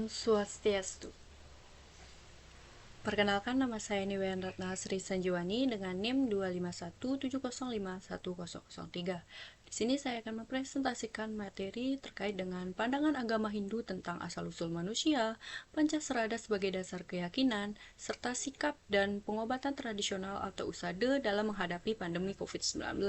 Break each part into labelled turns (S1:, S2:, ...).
S1: Om Swastiastu. Perkenalkan, nama saya Niwayan Ratna Sri Sanjiwani dengan NIM 25170510003. Di sini saya akan mempresentasikan materi terkait dengan pandangan agama Hindu tentang asal-usul manusia, Pancasrada sebagai dasar keyakinan, serta sikap dan pengobatan tradisional atau usade dalam menghadapi pandemi COVID-19.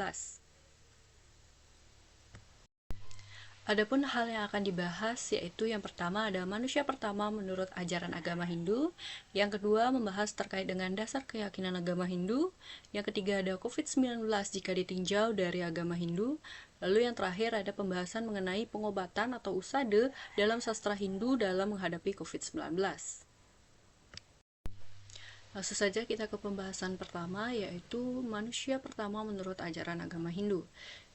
S1: Adapun hal yang akan dibahas yaitu yang pertama ada manusia pertama menurut ajaran agama Hindu, yang kedua membahas terkait dengan dasar keyakinan agama Hindu, yang ketiga ada COVID-19 jika ditinjau dari agama Hindu, lalu yang terakhir ada pembahasan mengenai pengobatan atau usade dalam sastra Hindu dalam menghadapi COVID-19. Langsung saja kita ke pembahasan pertama, yaitu manusia pertama menurut ajaran agama Hindu.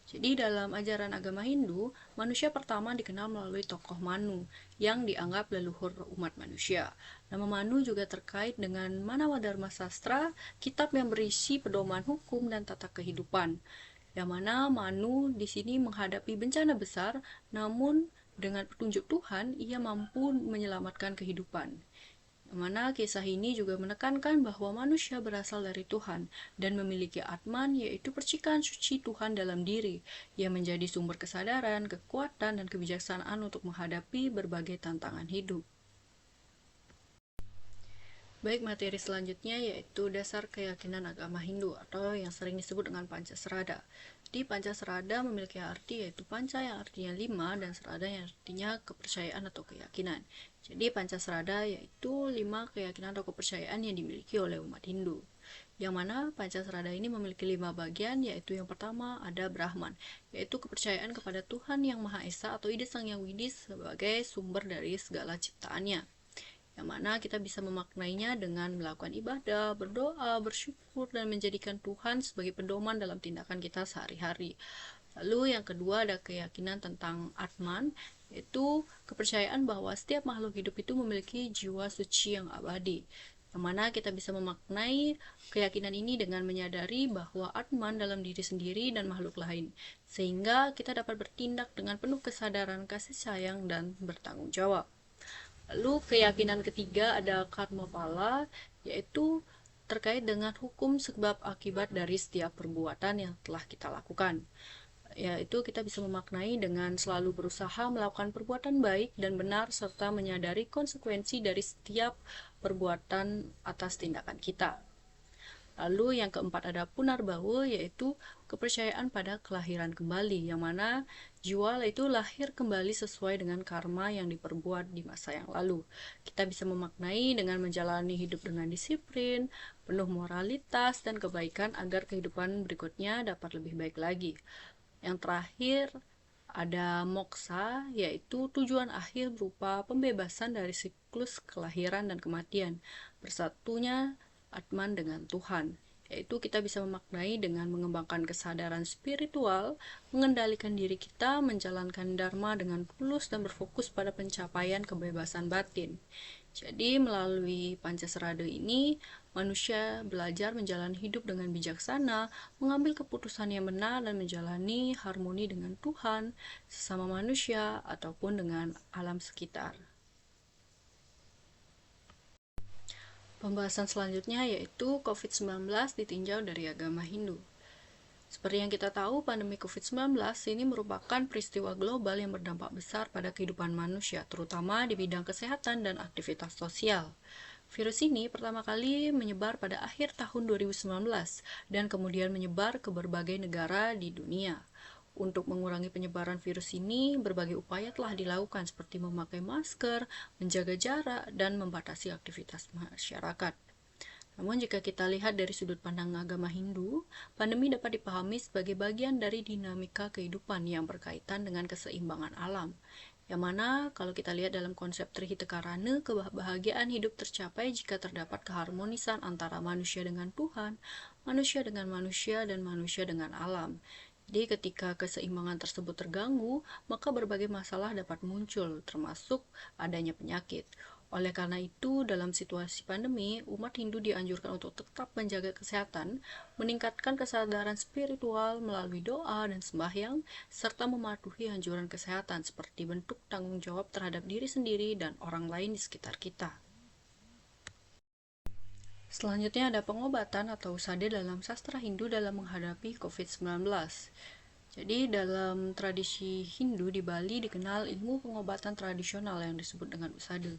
S1: Jadi dalam ajaran agama Hindu, manusia pertama dikenal melalui tokoh Manu yang dianggap leluhur umat manusia. Nama Manu juga terkait dengan Manawadharma Sastra, kitab yang berisi pedoman hukum dan tata kehidupan. Yang mana Manu di sini menghadapi bencana besar, namun dengan petunjuk Tuhan ia mampu menyelamatkan kehidupan. Yang mana kisah ini juga menekankan bahwa manusia berasal dari Tuhan dan memiliki Atman, yaitu percikan suci Tuhan dalam diri, yang menjadi sumber kesadaran, kekuatan, dan kebijaksanaan untuk menghadapi berbagai tantangan hidup. Baik, materi selanjutnya yaitu dasar keyakinan agama Hindu atau yang sering disebut dengan Pancasrada. Di Pancasrada memiliki arti yaitu panca yang artinya 5 dan serada yang artinya kepercayaan atau keyakinan. Jadi Pancasrada yaitu 5 keyakinan atau kepercayaan yang dimiliki oleh umat Hindu. Yang mana Pancasrada ini memiliki 5 bagian, yaitu yang pertama ada Brahman, yaitu kepercayaan kepada Tuhan Yang Maha Esa atau Ida Sang Yang Widis sebagai sumber dari segala ciptaannya, yang mana kita bisa memaknainya dengan melakukan ibadah, berdoa, bersyukur, dan menjadikan Tuhan sebagai pedoman dalam tindakan kita sehari-hari. Lalu yang kedua ada keyakinan tentang Atman, yaitu kepercayaan bahwa setiap makhluk hidup itu memiliki jiwa suci yang abadi, yang mana kita bisa memaknai keyakinan ini dengan menyadari bahwa Atman dalam diri sendiri dan makhluk lain, sehingga kita dapat bertindak dengan penuh kesadaran, kasih sayang, dan bertanggung jawab. Lalu keyakinan ketiga ada karma pala, yaitu terkait dengan hukum sebab akibat dari setiap perbuatan yang telah kita lakukan. Yaitu kita bisa memaknai dengan selalu berusaha melakukan perbuatan baik dan benar serta menyadari konsekuensi dari setiap perbuatan atas tindakan kita. Lalu yang keempat ada punarbawa, yaitu kepercayaan pada kelahiran kembali, yang mana jiwa itu lahir kembali sesuai dengan karma yang diperbuat di masa yang lalu. Kita bisa memaknai dengan menjalani hidup dengan disiplin, penuh moralitas dan kebaikan agar kehidupan berikutnya dapat lebih baik lagi. Yang terakhir ada moksa, yaitu tujuan akhir berupa pembebasan dari siklus kelahiran dan kematian, bersatunya Atman dengan Tuhan, yaitu kita bisa memaknai dengan mengembangkan kesadaran spiritual, mengendalikan diri kita, menjalankan dharma dengan tulus dan berfokus pada pencapaian kebebasan batin. Jadi melalui Pancasrada ini, manusia belajar menjalani hidup dengan bijaksana, mengambil keputusan yang benar, dan menjalani harmoni dengan Tuhan, sesama manusia, ataupun dengan alam sekitar. Pembahasan selanjutnya yaitu COVID-19 ditinjau dari agama Hindu. Seperti yang kita tahu, pandemi COVID-19 ini merupakan peristiwa global yang berdampak besar pada kehidupan manusia, terutama di bidang kesehatan dan aktivitas sosial. Virus ini pertama kali menyebar pada akhir tahun 2019 dan kemudian menyebar ke berbagai negara di dunia. Untuk mengurangi penyebaran virus ini, berbagai upaya telah dilakukan seperti memakai masker, menjaga jarak, dan membatasi aktivitas masyarakat. Namun jika kita lihat dari sudut pandang agama Hindu, pandemi dapat dipahami sebagai bagian dari dinamika kehidupan yang berkaitan dengan keseimbangan alam. Yang mana kalau kita lihat dalam konsep Trihitakarana, kebahagiaan hidup tercapai jika terdapat keharmonisan antara manusia dengan Tuhan, manusia dengan manusia, dan manusia dengan alam. Jadi ketika keseimbangan tersebut terganggu, maka berbagai masalah dapat muncul, termasuk adanya penyakit. Oleh karena itu, dalam situasi pandemi, umat Hindu dianjurkan untuk tetap menjaga kesehatan, meningkatkan kesadaran spiritual melalui doa dan sembahyang, serta mematuhi anjuran kesehatan seperti bentuk tanggung jawab terhadap diri sendiri dan orang lain di sekitar kita. Selanjutnya ada pengobatan atau usada dalam sastra Hindu dalam menghadapi COVID-19. Jadi dalam tradisi Hindu di Bali dikenal ilmu pengobatan tradisional yang disebut dengan usada.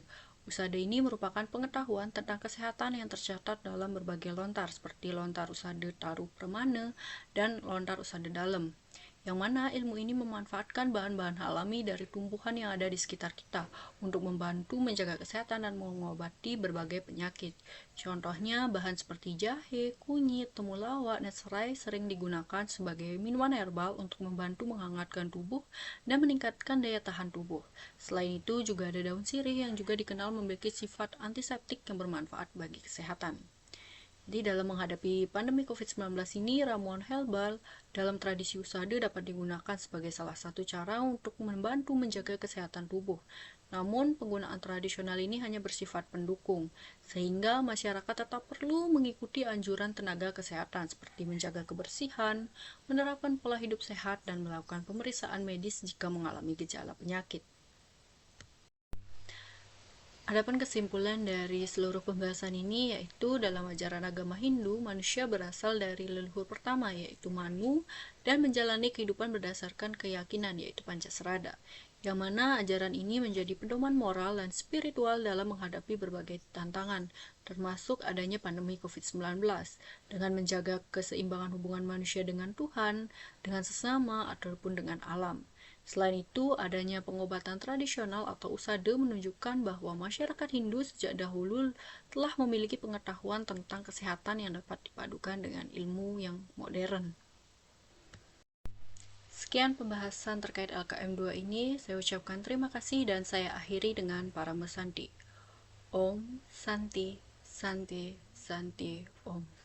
S1: Usada ini merupakan pengetahuan tentang kesehatan yang tercatat dalam berbagai lontar seperti lontar usada taruh permana dan lontar usada dalam, yang mana ilmu ini memanfaatkan bahan-bahan alami dari tumbuhan yang ada di sekitar kita untuk membantu menjaga kesehatan dan mengobati berbagai penyakit. Contohnya, bahan seperti jahe, kunyit, temulawak, dan serai sering digunakan sebagai minuman herbal untuk membantu menghangatkan tubuh dan meningkatkan daya tahan tubuh. Selain itu, juga ada daun sirih yang juga dikenal memiliki sifat antiseptik yang bermanfaat bagi kesehatan. Jadi dalam menghadapi pandemi COVID-19 ini, ramuan herbal dalam tradisi usada dapat digunakan sebagai salah satu cara untuk membantu menjaga kesehatan tubuh. Namun, penggunaan tradisional ini hanya bersifat pendukung, sehingga masyarakat tetap perlu mengikuti anjuran tenaga kesehatan seperti menjaga kebersihan, menerapkan pola hidup sehat, dan melakukan pemeriksaan medis jika mengalami gejala penyakit. Adapun kesimpulan dari seluruh pembahasan ini yaitu dalam ajaran agama Hindu, manusia berasal dari leluhur pertama yaitu Manu dan menjalani kehidupan berdasarkan keyakinan yaitu Pancasrada, yang mana ajaran ini menjadi pedoman moral dan spiritual dalam menghadapi berbagai tantangan, termasuk adanya pandemi COVID-19, dengan menjaga keseimbangan hubungan manusia dengan Tuhan, dengan sesama, ataupun dengan alam. Selain itu, adanya pengobatan tradisional atau usada menunjukkan bahwa masyarakat Hindu sejak dahulu telah memiliki pengetahuan tentang kesehatan yang dapat dipadukan dengan ilmu yang modern. Sekian pembahasan terkait LKM 2 ini. Saya ucapkan terima kasih dan saya akhiri dengan para mesanti. Om Santi Santi Santi Om.